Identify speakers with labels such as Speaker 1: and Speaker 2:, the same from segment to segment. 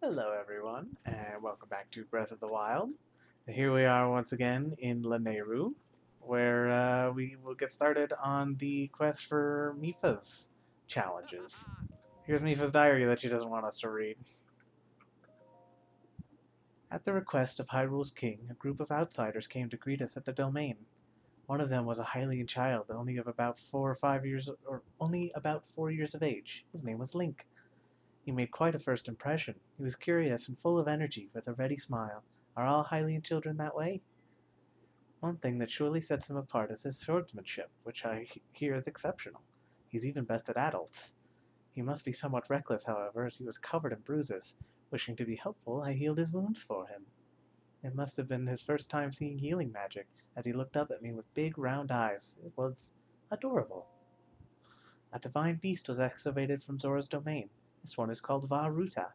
Speaker 1: Hello, everyone, and welcome back to Breath of the Wild. Here we are once again in Lanayru, where we will get started on the quest for Mipha's challenges. Here's Mipha's diary that she doesn't want us to read. At the request of Hyrule's king, a group of outsiders came to greet us at the domain. One of them was a Hylian child, only of about 4 or 5 years, or only about 4 years of age. His name was Link. He made quite a first impression. He was curious and full of energy, with a ready smile. Are all Hylian children that way? One thing that surely sets him apart is his swordsmanship, which I hear is exceptional. He's even best at adults. He must be somewhat reckless, however, as he was covered in bruises. Wishing to be helpful, I healed his wounds for him. It must have been his first time seeing healing magic, as he looked up at me with big round eyes. It was adorable. A divine beast was excavated from Zora's domain. This one is called Va Ruta.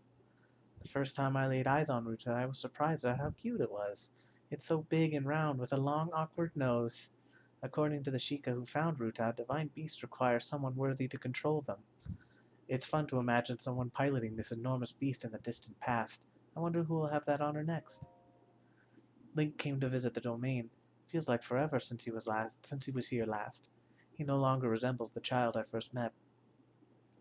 Speaker 1: The first time I laid eyes on Ruta, I was surprised at how cute it was. It's so big and round, with a long, awkward nose. According to the Sheikah who found Ruta, divine beasts require someone worthy to control them. It's fun to imagine someone piloting this enormous beast in the distant past. I wonder who will have that honor next. Link came to visit the domain. Feels like forever since he was here last. He no longer resembles the child I first met.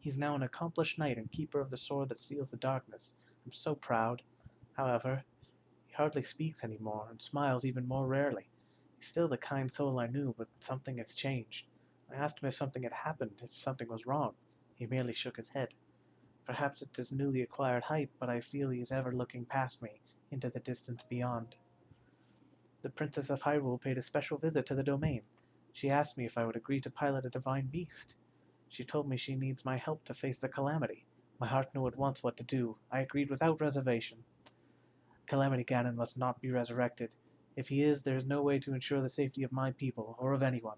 Speaker 1: He's now an accomplished knight and keeper of the sword that seals the darkness. I'm so proud. However, he hardly speaks anymore and smiles even more rarely. He's still the kind soul I knew, but something has changed. I asked him if something had happened, if something was wrong. He merely shook his head. Perhaps it's his newly acquired height, but I feel he is ever looking past me, into the distance beyond. The Princess of Hyrule paid a special visit to the domain. She asked me if I would agree to pilot a divine beast. She told me she needs my help to face the calamity. My heart knew at once what to do. I agreed without reservation. Calamity Ganon must not be resurrected. If he is, there is no way to ensure the safety of my people, or of anyone.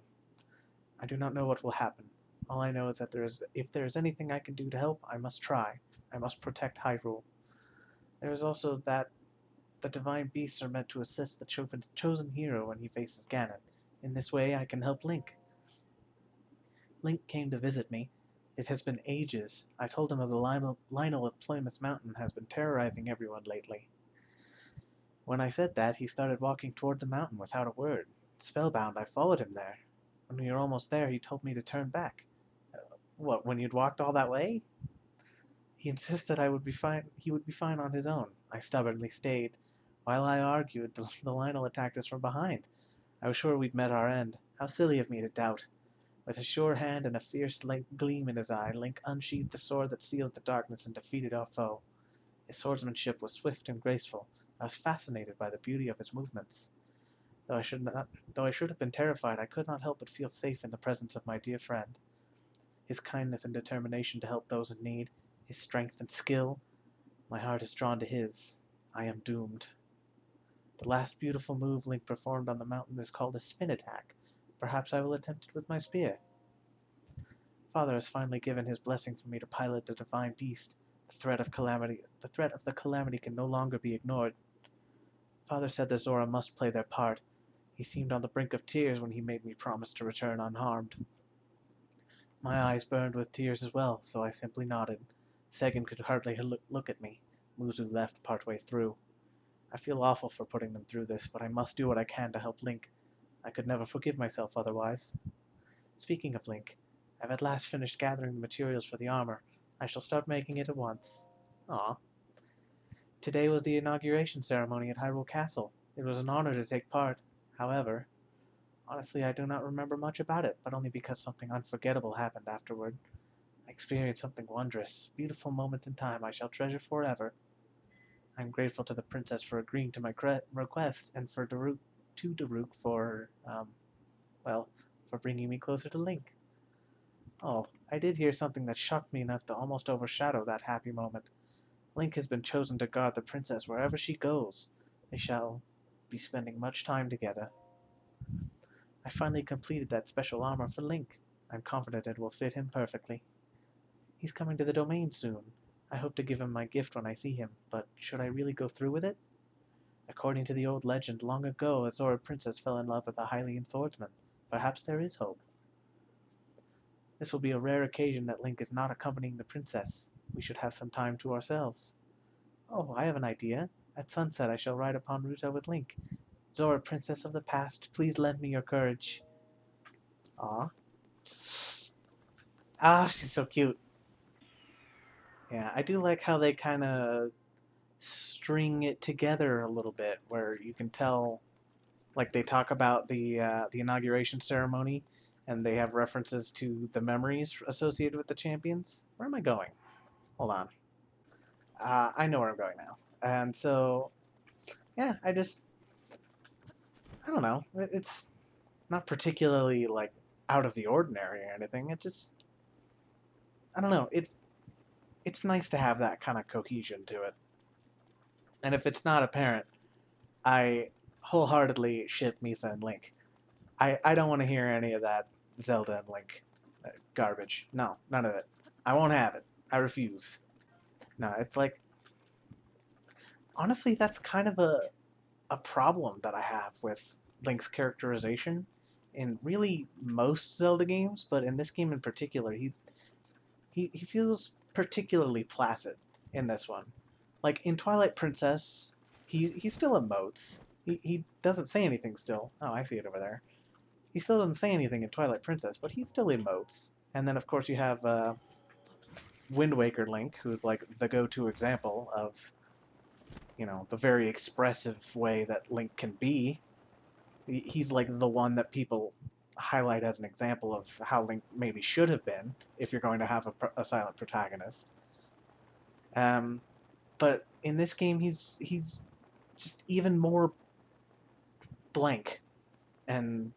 Speaker 1: I do not know what will happen. All I know is that if there is anything I can do to help, I must try. I must protect Hyrule. There is also that the divine beasts are meant to assist the chosen hero when he faces Ganon. In this way, I can help Link. Link came to visit me. It has been ages. I told him of the Lionel of Plymouth Mountain has been terrorizing everyone lately. When I said that, he started walking toward the mountain without a word. Spellbound, I followed him there. When we were almost there, he told me to turn back. What, when you'd walked all that way? He insisted he would be fine on his own. I stubbornly stayed. While I argued, the Lionel attacked us from behind. I was sure we'd met our end. How silly of me to doubt. With a sure hand and a fierce gleam in his eye, Link unsheathed the sword that sealed the darkness and defeated our foe. His swordsmanship was swift and graceful. I was fascinated by the beauty of his movements. Though I should have been terrified, I could not help but feel safe in the presence of my dear friend. His kindness and determination to help those in need, his strength and skill, my heart is drawn to his. I am doomed. The last beautiful move Link performed on the mountain is called a spin attack. Perhaps I will attempt it with my spear. Father has finally given his blessing for me to pilot the divine beast. The threat of the calamity can no longer be ignored. Father said the Zora must play their part. He seemed on the brink of tears when he made me promise to return unharmed. My eyes burned with tears as well, so I simply nodded. Sagan could hardly look at me. Muzu left partway through. I feel awful for putting them through this, but I must do what I can to help Link. I could never forgive myself otherwise. Speaking of Link, I've at last finished gathering the materials for the armor. I shall start making it at once. Ah. Today was the inauguration ceremony at Hyrule Castle. It was an honor to take part. However, honestly, I do not remember much about it, but only because something unforgettable happened afterward. I experienced something wondrous, beautiful moment in time I shall treasure forever. I am grateful to the princess for agreeing to my request, and to Daruk well, for bringing me closer to Link. Oh, I did hear something that shocked me enough to almost overshadow that happy moment. Link has been chosen to guard the princess wherever she goes. They shall be spending much time together. I finally completed that special armor for Link. I'm confident it will fit him perfectly. He's coming to the domain soon. I hope to give him my gift when I see him, but should I really go through with it? According to the old legend, long ago a Zora princess fell in love with a Hylian swordsman. Perhaps there is hope. This will be a rare occasion that Link is not accompanying the princess. We should have some time to ourselves. Oh, I have an idea. At sunset I shall ride upon Ruta with Link. Zora, princess of the past, please lend me your courage. Aw. Ah, she's so cute. Yeah, I do like how they kind of string it together a little bit, where you can tell, like they talk about the inauguration ceremony, and they have references to the memories associated with the champions. Where am I going? Hold on. I know where I'm going now. And so, yeah, I don't know. It's not particularly like out of the ordinary or anything. It just, I don't know. It's nice to have that kind of cohesion to it. And if it's not apparent, I wholeheartedly ship Mipha and Link. I don't want to hear any of that Zelda and Link garbage. No, none of it. I won't have it. I refuse. No, it's like, honestly, that's kind of a problem that I have with Link's characterization in really most Zelda games, but in this game in particular, he feels particularly placid in this one. Like in Twilight Princess, he still emotes. He doesn't say anything still. Oh, I see it over there. He still doesn't say anything in Twilight Princess, but he still emotes. And then of course you have Wind Waker Link, who's like the go-to example of, you know, the very expressive way that Link can be. He's like the one that people highlight as an example of how Link maybe should have been if you're going to have a silent protagonist. Um, but in this game, he's just even more blank and,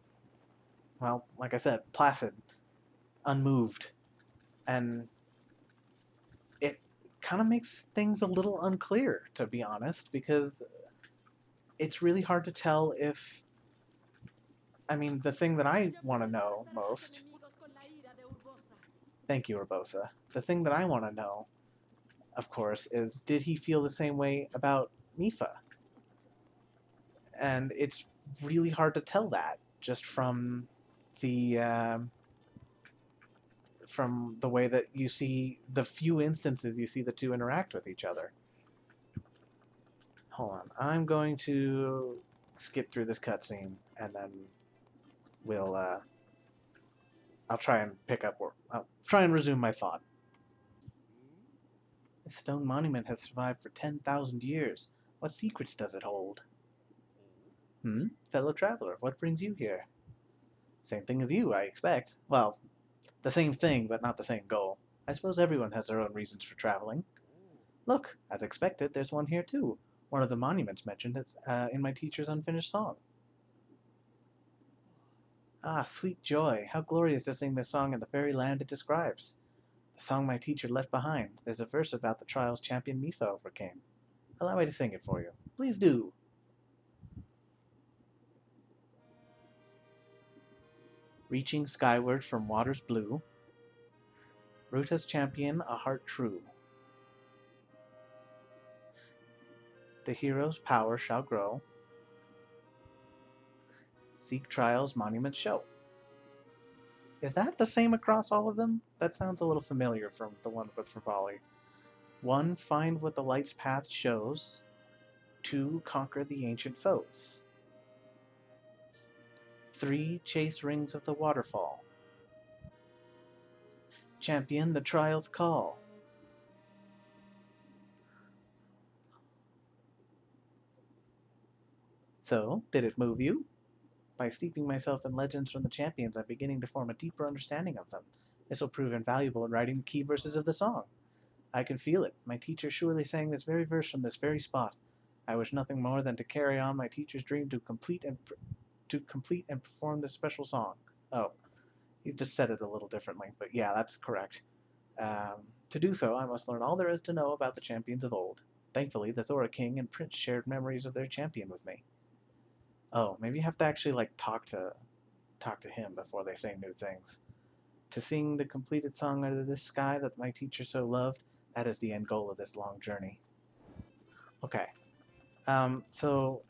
Speaker 1: well, like I said, placid, unmoved, and it kind of makes things a little unclear, to be honest, because it's really hard to tell if, I mean, the thing that I want to know most. Thank you, Urbosa. The thing that I want to know, of course, is did he feel the same way about Mipha? And it's really hard to tell that just the from the way that you see the few instances you see the two interact with each other. Hold on, I'm going to skip through this cutscene and then we'll I'll try and pick up, or I'll try and resume my thought. This stone monument has survived for 10,000 years. What secrets does it hold? Hmm? Fellow traveler, what brings you here? Same thing as you, I expect. Well, the same thing, but not the same goal. I suppose everyone has their own reasons for traveling. Look, as expected, there's one here too. One of the monuments mentioned in my teacher's unfinished song. Ah, sweet joy! How glorious to sing this song in the fairy land it describes. The song my teacher left behind. There's a verse about the trials champion Mipha overcame. Allow me to sing it for you. Please do. Reaching skyward from waters blue, Ruta's champion a heart true. The hero's power shall grow. Seek trials monuments show. Is that the same across all of them? That sounds a little familiar from the one with Rivali. 1. Find what the light's path shows. 2. Conquer the ancient foes. 3. Chase rings of the waterfall. Champion the trials call. So, did it move you? By steeping myself in legends from the champions, I'm beginning to form a deeper understanding of them. This will prove invaluable in writing the key verses of the song. I can feel it. My teacher surely sang this very verse from this very spot. I wish nothing more than to carry on my teacher's dream to complete and perform this special song. Oh, he just said it a little differently, but yeah, that's correct. To do so, I must learn all there is to know about the champions of old. Thankfully, the Zora King and Prince shared memories of their champion with me. Oh, maybe you have to actually like talk to him before they say new things. To sing the completed song under this sky that my teacher so loved, that is the end goal of this long journey. Okay. So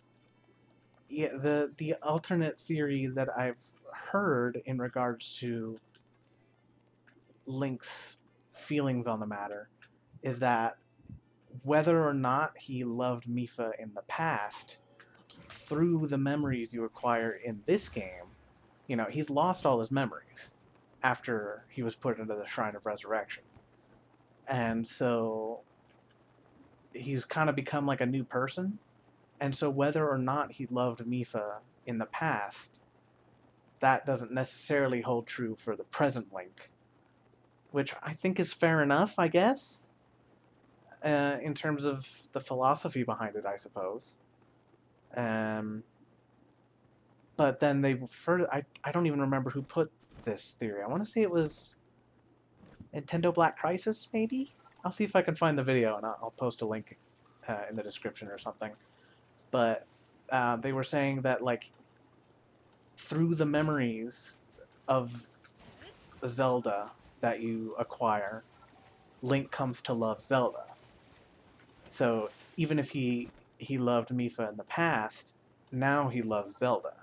Speaker 1: yeah, the alternate theory that I've heard in regards to Link's feelings on the matter is that whether or not he loved Mipha in the past, through the memories you acquire in this game, you know, he's lost all his memories after he was put into the Shrine of Resurrection. And so he's kind of become like a new person. And so whether or not he loved Mipha in the past, that doesn't necessarily hold true for the present Link, which I think is fair enough, I guess, in terms of the philosophy behind it, I suppose. But then they further, I don't even remember who put this theory. I want to say it was NintendoBlackCrisis, maybe? I'll see if I can find the video, and I'll post a link in the description or something. But they were saying that, like, through the memories of Zelda that you acquire, Link comes to love Zelda. So even if he loved Mipha in the past, now he loves Zelda.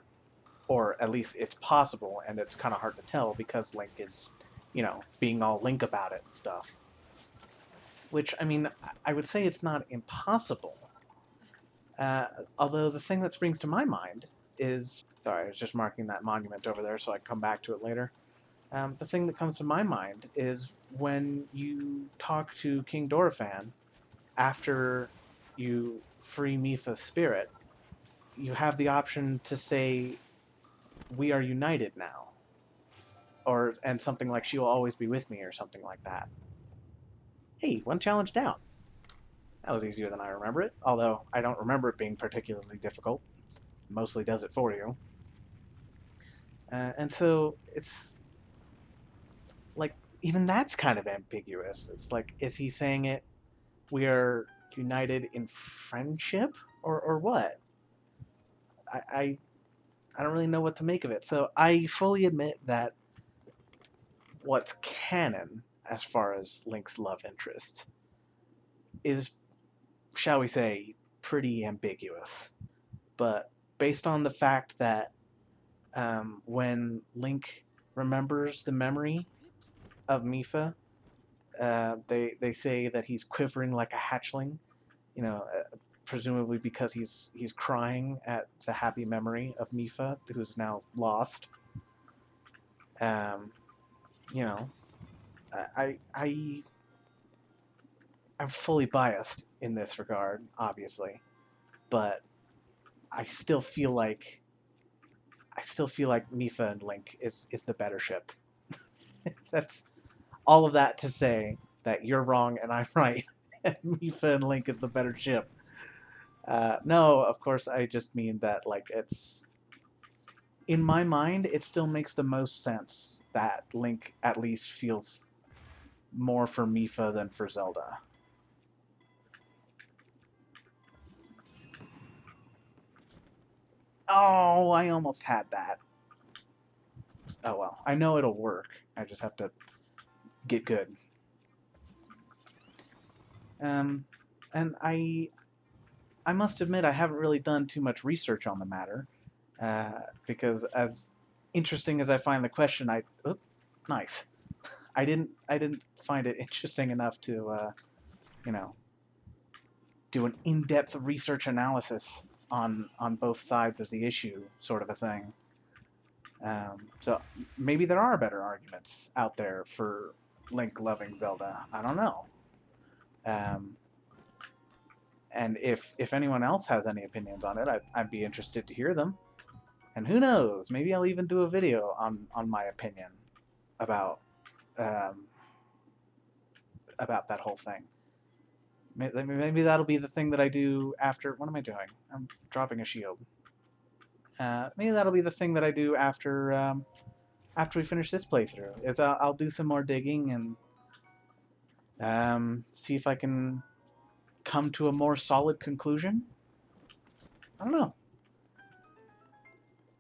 Speaker 1: Or at least it's possible, and it's kind of hard to tell because Link is, you know, being all Link about it and stuff. Which, I mean, I would say it's not impossible. Although the thing that springs to my mind is... Sorry, I was just marking that monument over there so I can come back to it later. The thing that comes to my mind is when you talk to King Dorephan after you free Mipha's spirit, you have the option to say, "We are united now." And something like, "She will always be with me," or something like that. Hey, one challenge down. That was easier than I remember it, although I don't remember it being particularly difficult. It mostly does it for you. And so it's like, even that's kind of ambiguous. It's like, is he saying it, we are united in friendship, or what? I don't really know what to make of it. So I fully admit that what's canon as far as Link's love interest is, shall we say, pretty ambiguous. But based on the fact that when Link remembers the memory of Mipha, they say that he's quivering like a hatchling, you know, presumably because he's crying at the happy memory of Mipha, who's now lost. You know, I'm fully biased in this regard, obviously, but I still feel like Mipha and Link is the better ship. That's all of that to say that you're wrong and I'm right. And Mipha and Link is the better ship. No, of course, I just mean that, like, it's... In my mind, it still makes the most sense that Link at least feels more for Mipha than for Zelda. Oh, I almost had that. Oh well, I know it'll work. I just have to get good. And I must admit I haven't really done too much research on the matter, because as interesting as I find the question, nice. I didn't find it interesting enough to, you know, do an in-depth research analysis on both sides of the issue, sort of a thing. So maybe there are better arguments out there for Link loving Zelda. I don't know. And if anyone else has any opinions on it, I'd be interested to hear them. And who knows, maybe I'll even do a video on my opinion about that whole thing. Maybe that'll be the thing that I do after... What am I doing? I'm dropping a shield. Maybe that'll be the thing that I do after we finish this playthrough. Is I'll do some more digging and see if I can come to a more solid conclusion. I don't know.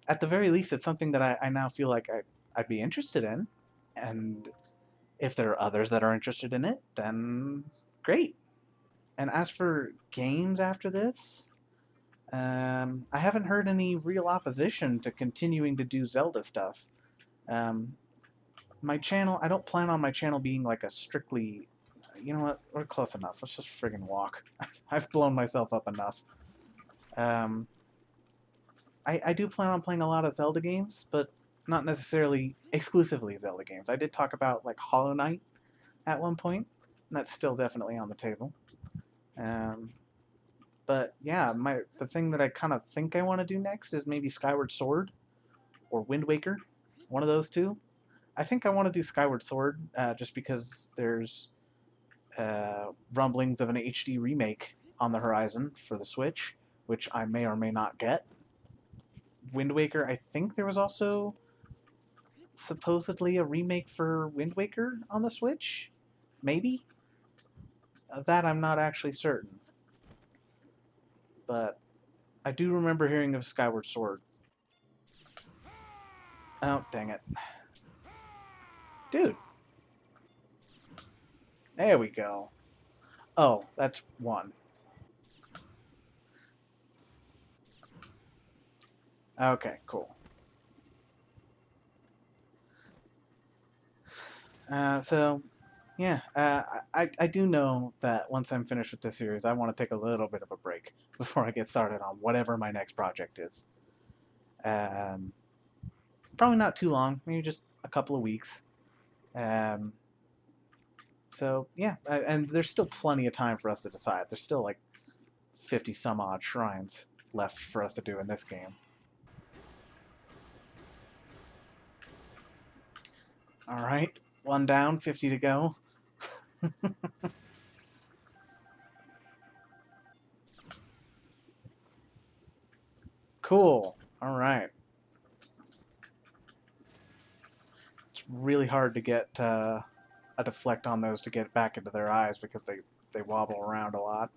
Speaker 1: At the very least, it's something that I now feel like I'd be interested in. And if there are others that are interested in it, then great. And as for games after this, I haven't heard any real opposition to continuing to do Zelda stuff. My channel, I don't plan on my channel being like a strictly, You know what? We're close enough. Let's just friggin' walk. I've blown myself up enough. Um, I do plan on playing a lot of Zelda games, but not necessarily exclusively Zelda games. I did talk about like Hollow Knight at one point, and that's still definitely on the table. Um, but yeah, the thing that I kind of think I want to do next is maybe Skyward Sword or Wind Waker, one of those two. I think I want to do Skyward Sword just because there's rumblings of an HD remake on the horizon for the Switch, which I may or may not get. Wind Waker, I think there was also supposedly a remake for Wind Waker on the Switch. Maybe? Of that, I'm not actually certain. But I do remember hearing of Skyward Sword. Oh, dang it. Dude. There we go. Oh, that's one. Okay, cool. So, yeah, I do know that once I'm finished with this series, I want to take a little bit of a break before I get started on whatever my next project is. Um, Probably not too long, maybe just a couple of weeks. Um, so, yeah, and there's still plenty of time for us to decide. There's still like 50 some odd shrines left for us to do in this game. Alright, one down, 50 to go. Cool. Alright. It's really hard to get a deflect on those to get back into their eyes because they wobble around a lot.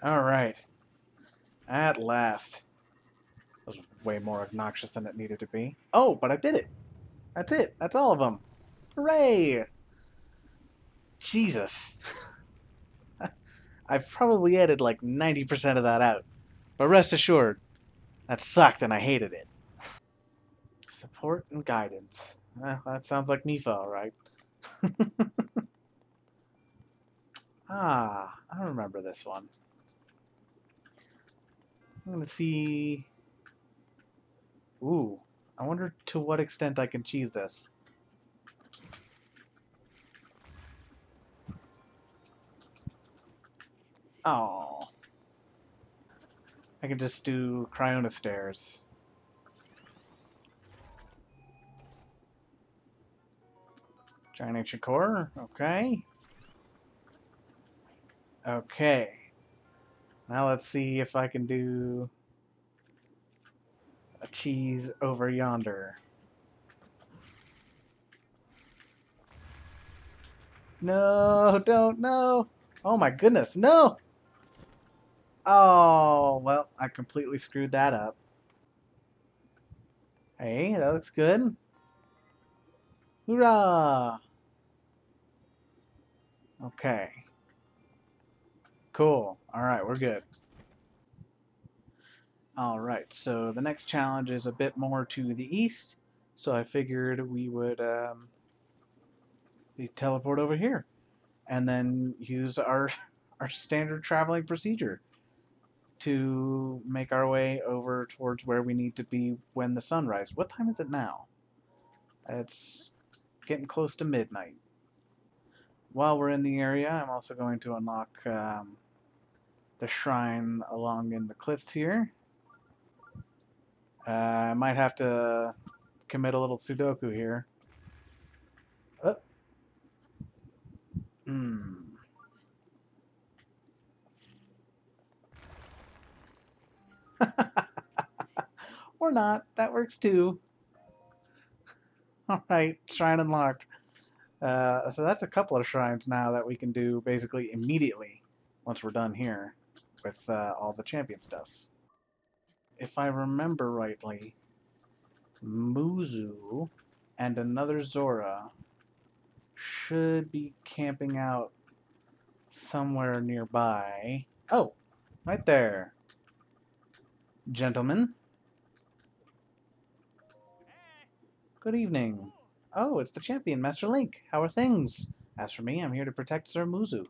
Speaker 1: Alright. At last. That was way more obnoxious than it needed to be. Oh, but I did it! That's it! That's all of them! Hooray! Jesus. I've probably edited like 90% of that out. But rest assured, that sucked and I hated it. Support and guidance. That sounds like Mipha, alright. Ah, I remember this one. I'm gonna see... Ooh, I wonder to what extent I can cheese this. Oh. I can just do Cryona Stairs. Giant Ancient Core, okay. Okay. Now let's see if I can do a cheese over yonder. No, don't, no. Oh my goodness, no! Oh, well, I completely screwed that up. Hey, that looks good. Hoorah! Okay. Cool. Alright, we're good. Alright, so the next challenge is a bit more to the east, so I figured we would teleport over here and then use our standard traveling procedure to make our way over towards where we need to be when the sun rises. What time is it now? It's getting close to midnight. While we're in the area, I'm also going to unlock the shrine along in the cliffs here. I might have to commit a little Sudoku here. Oh. Or not. That works too. Alright, shrine unlocked. So that's a couple of shrines now that we can do basically immediately once we're done here with all the champion stuff. If I remember rightly, Muzu and another Zora should be camping out somewhere nearby. Oh, right there. Gentlemen. Good evening. Oh, it's the champion, Master Link. How are things? As for me, I'm here to protect Sir Muzu.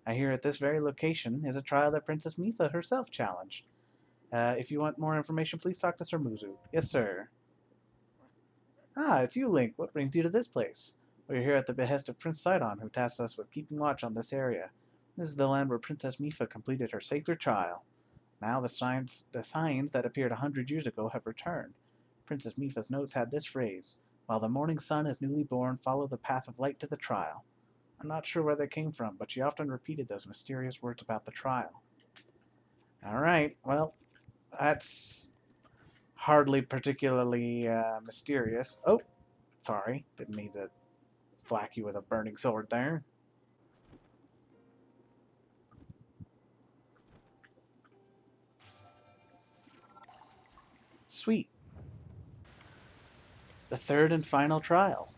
Speaker 1: I hear at this very location is a trial that Princess Mipha herself challenged. If you want more information, please talk to Sir Muzu. Yes, sir. Ah, it's you, Link. What brings you to this place? We're here at the behest of Prince Sidon, who tasked us with keeping watch on this area. This is the land where Princess Mipha completed her sacred trial. Now the signs that appeared 100 years ago have returned. Princess Mipha's notes had this phrase: "While the morning sun is newly born, follow the path of light to the trial." I'm not sure where they came from, but she often repeated those mysterious words about the trial. Alright, well, that's hardly particularly mysterious. Oh, sorry. Didn't mean to thwack you with a burning sword there. Sweet. The third and final trial.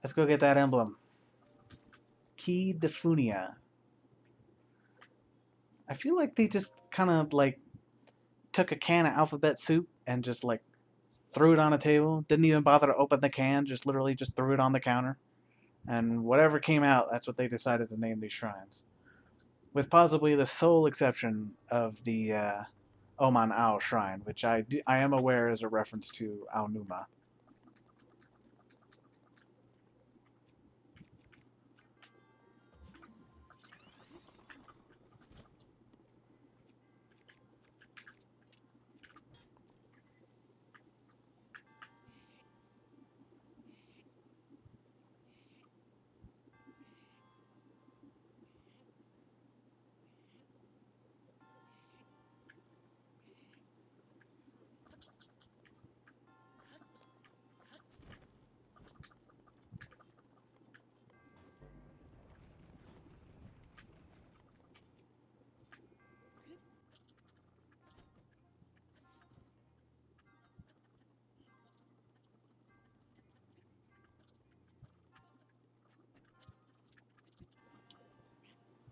Speaker 1: Let's go get that emblem. Key Defunia. I feel like they just kind of like took a can of alphabet soup and just like threw it on a table. Didn't even bother to open the can, just literally just threw it on the counter. And whatever came out, that's what they decided to name these shrines. With possibly the sole exception of the Oman Ao shrine, which I am aware is a reference to Ao Numa.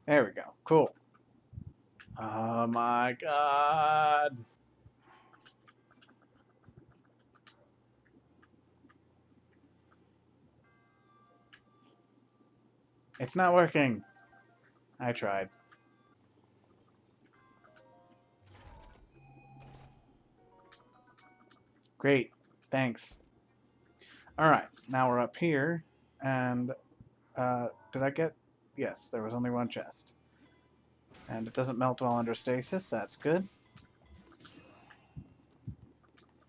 Speaker 1: There we go. Cool. Oh my god. It's not working. I tried. Great. Thanks. Alright, now we're up here, and did I get... Yes, there was only one chest. And it doesn't melt while under stasis, that's good.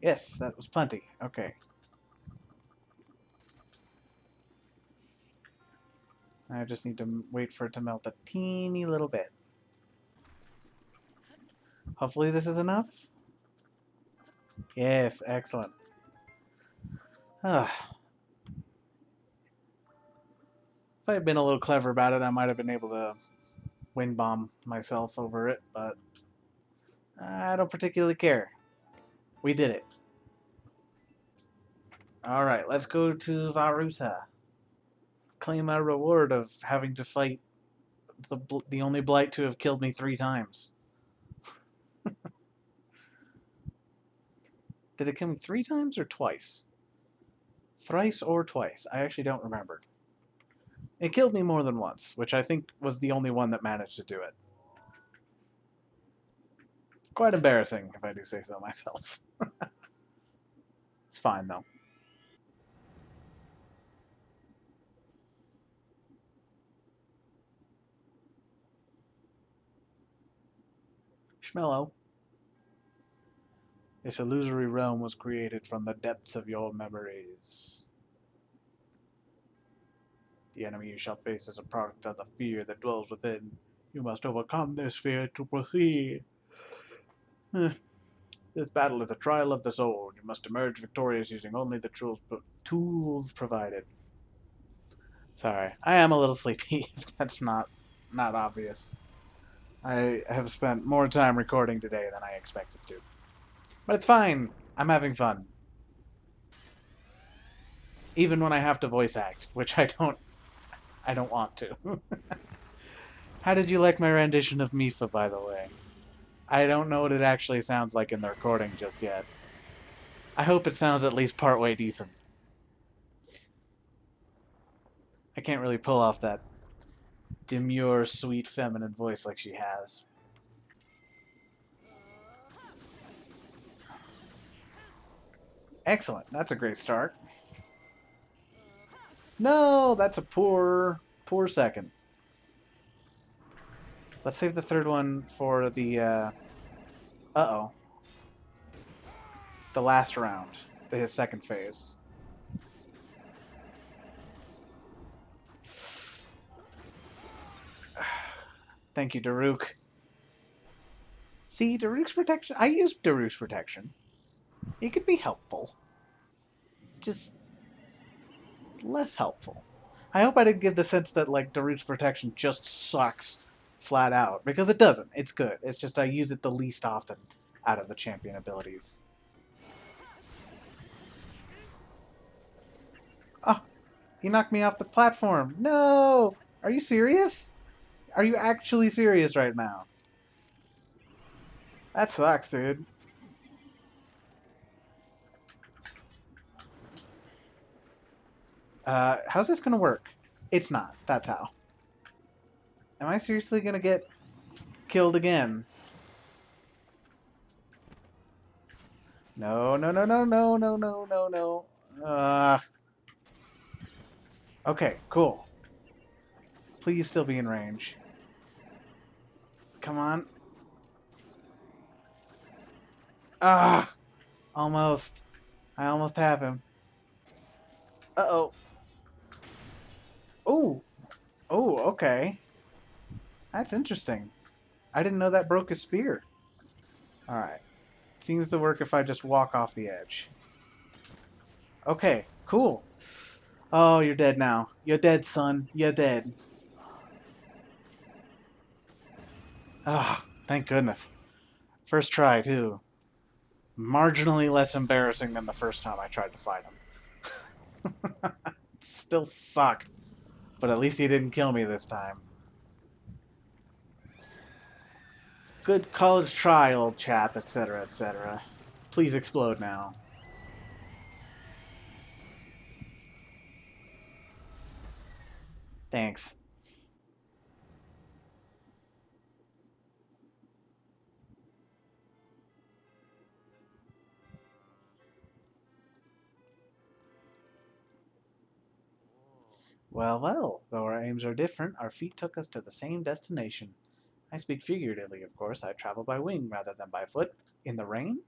Speaker 1: Yes, that was plenty. Okay. I just need to wait for it to melt a teeny little bit. Hopefully this is enough. Yes, excellent. If I had been a little clever about it, I might have been able to wind bomb myself over it, but I don't particularly care. We did it. Alright, let's go to Varuta. Claim my reward of having to fight the only blight to have killed me 3 times. Did it kill me 3 times or twice? Thrice or twice? I actually don't remember. It killed me more than once, which I think was the only one that managed to do it. Quite embarrassing, if I do say so myself. It's fine, though. Schmello. This illusory realm was created from the depths of your memories. The enemy you shall face is a product of the fear that dwells within. You must overcome this fear to proceed. This battle is a trial of the soul. You must emerge victorious using only the tools provided. Sorry, I am a little sleepy, if that's not obvious. I have spent more time recording today than I expected to. But it's fine. I'm having fun. Even when I have to voice act, which I don't want to. How did you like my rendition of Mipha, by the way? I don't know what it actually sounds like in the recording just yet. I hope it sounds at least partway decent. I can't really pull off that demure, sweet, feminine voice like she has. Excellent. That's a great start. No, that's a poor second. Let's save the third one for the, uh-oh. The last round. His second phase. Thank you, Daruk. See, Daruk's protection... I used Daruk's protection. It could be helpful. Just... less helpful. I hope I didn't give the sense that, like, Daruk's protection just sucks flat out. Because it doesn't. It's good. It's just I use it the least often out of the champion abilities. Oh, he knocked me off the platform. No! Are you serious? Are you actually serious right now? That sucks, dude. How's this gonna work? It's not. That's how. Am I seriously gonna get killed again? No, no, no, no, no, no, no, no, no. Okay, cool. Please still be in range. Come on. Almost. I almost have him. Uh-oh. Oh. Oh, okay. That's interesting. I didn't know that broke his spear. Alright. Seems to work if I just walk off the edge. Okay, cool. Oh, you're dead now. You're dead, son. You're dead. Ah, thank goodness. First try, too. Marginally less embarrassing than the first time I tried to fight him. Still sucked. But at least he didn't kill me this time. Good college try, old chap, etc., etc. Please explode now. Thanks. Well, well, though our aims are different, our feet took us to the same destination. I speak figuratively, of course. I travel by wing rather than by foot. In the rain?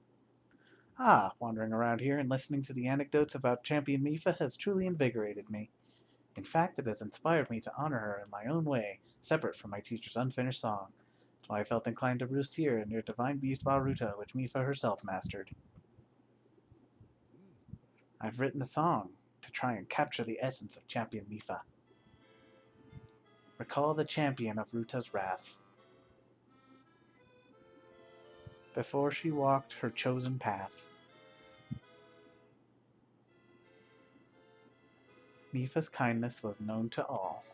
Speaker 1: Ah, wandering around here and listening to the anecdotes about Champion Mipha has truly invigorated me. In fact, it has inspired me to honor her in my own way, separate from my teacher's unfinished song. So I felt inclined to roost here near divine beast Varuta, which Mipha herself mastered. I've written a song to try and capture the essence of Champion Mipha. Recall the champion of Ruta's wrath. Before she walked her chosen path, Mipha's kindness was known to all,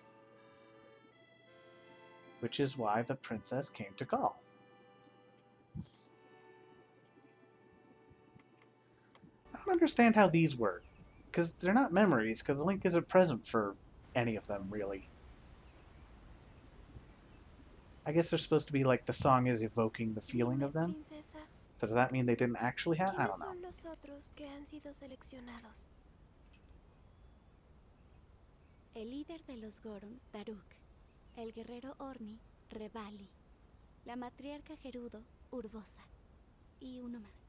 Speaker 1: which is why the princess came to call. I don't understand how these work, because they're not memories, because Link isn't present for any of them, really. I guess they're supposed to be like the song is evoking the feeling of them. So does that mean they didn't actually have? I don't know.
Speaker 2: El líder de los Goron, Daruk. El guerrero Orni, Revali. La matriarca Gerudo, Urbosa. Y uno más.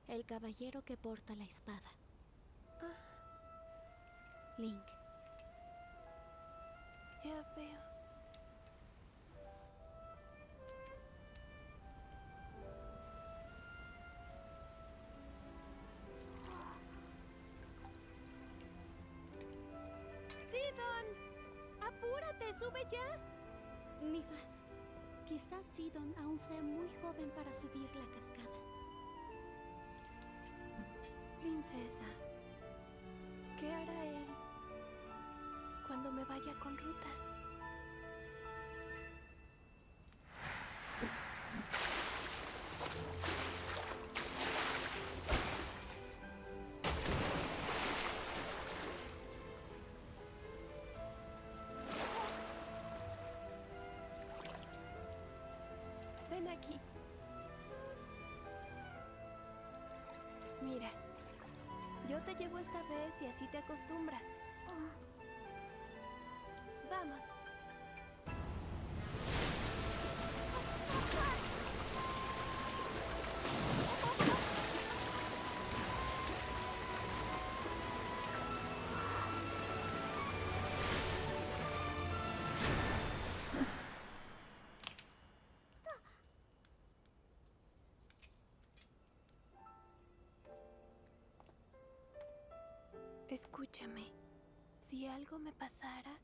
Speaker 2: El caballero que porta la espada. Link.
Speaker 3: Ya veo. ¡Sidon! ¡Apúrate! ¡Sube ya!
Speaker 2: Mipha, quizás Sidon aún sea muy joven para subir la cascada.
Speaker 3: Princesa, ¿qué hará él cuando me vaya con Ruta? Yo te llevo esta vez y así te acostumbras. Vamos. Escúchame. Si algo me pasara,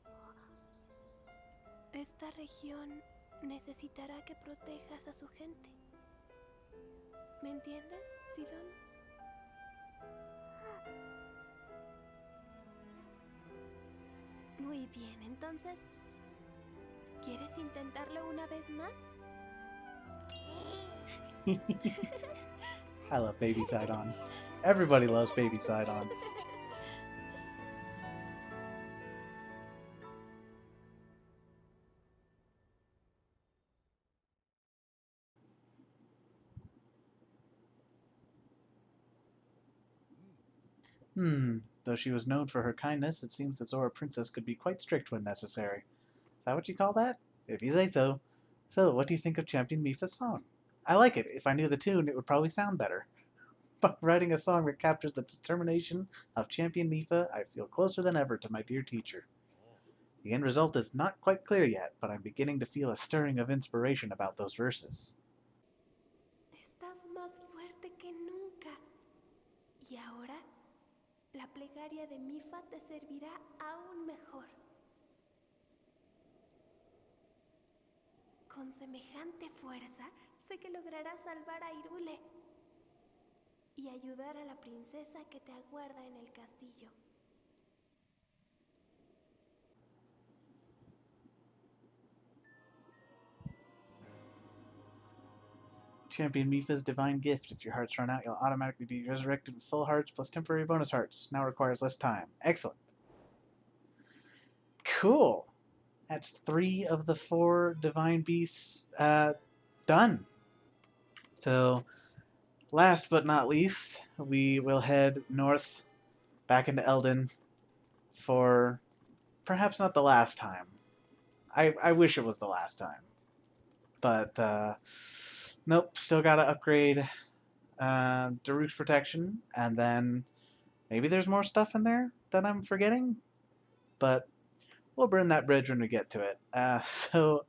Speaker 3: esta región necesitará que protejas a su gente. ¿Me entiendes, Sidon? Muy bien, entonces, ¿quieres intentarlo una vez más?
Speaker 1: I love Baby Sidon. Everybody loves Baby Sidon. Though she was known for her kindness, it seems the Zora princess could be quite strict when necessary. Is that what you call that? If you say so. So, what do you think of Champion Mipha's song? I like it. If I knew the tune, it would probably sound better. By writing a song that captures the determination of Champion Mipha, I feel closer than ever to my dear teacher. The end result is not quite clear yet, but I'm beginning to feel a stirring of inspiration about those verses.
Speaker 3: Estás más fuerte que nunca. Y ahora, la plegaria de Mipha te servirá aún mejor. Con semejante fuerza, sé que lograrás salvar a Hyrule y ayudar a la princesa que te aguarda en el castillo.
Speaker 1: Champion Mipha's divine gift. If your hearts run out, you'll automatically be resurrected with full hearts plus temporary bonus hearts. Now requires less time. Excellent. Cool. That's 3 of the 4 divine beasts done. So, last but not least, we will head north back into Eldin for perhaps not the last time. I wish it was the last time. But, nope, still gotta upgrade Daruk's protection, and then maybe there's more stuff in there that I'm forgetting, but we'll burn that bridge when we get to it. So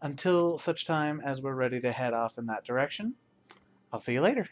Speaker 1: until such time as we're ready to head off in that direction, I'll see you later.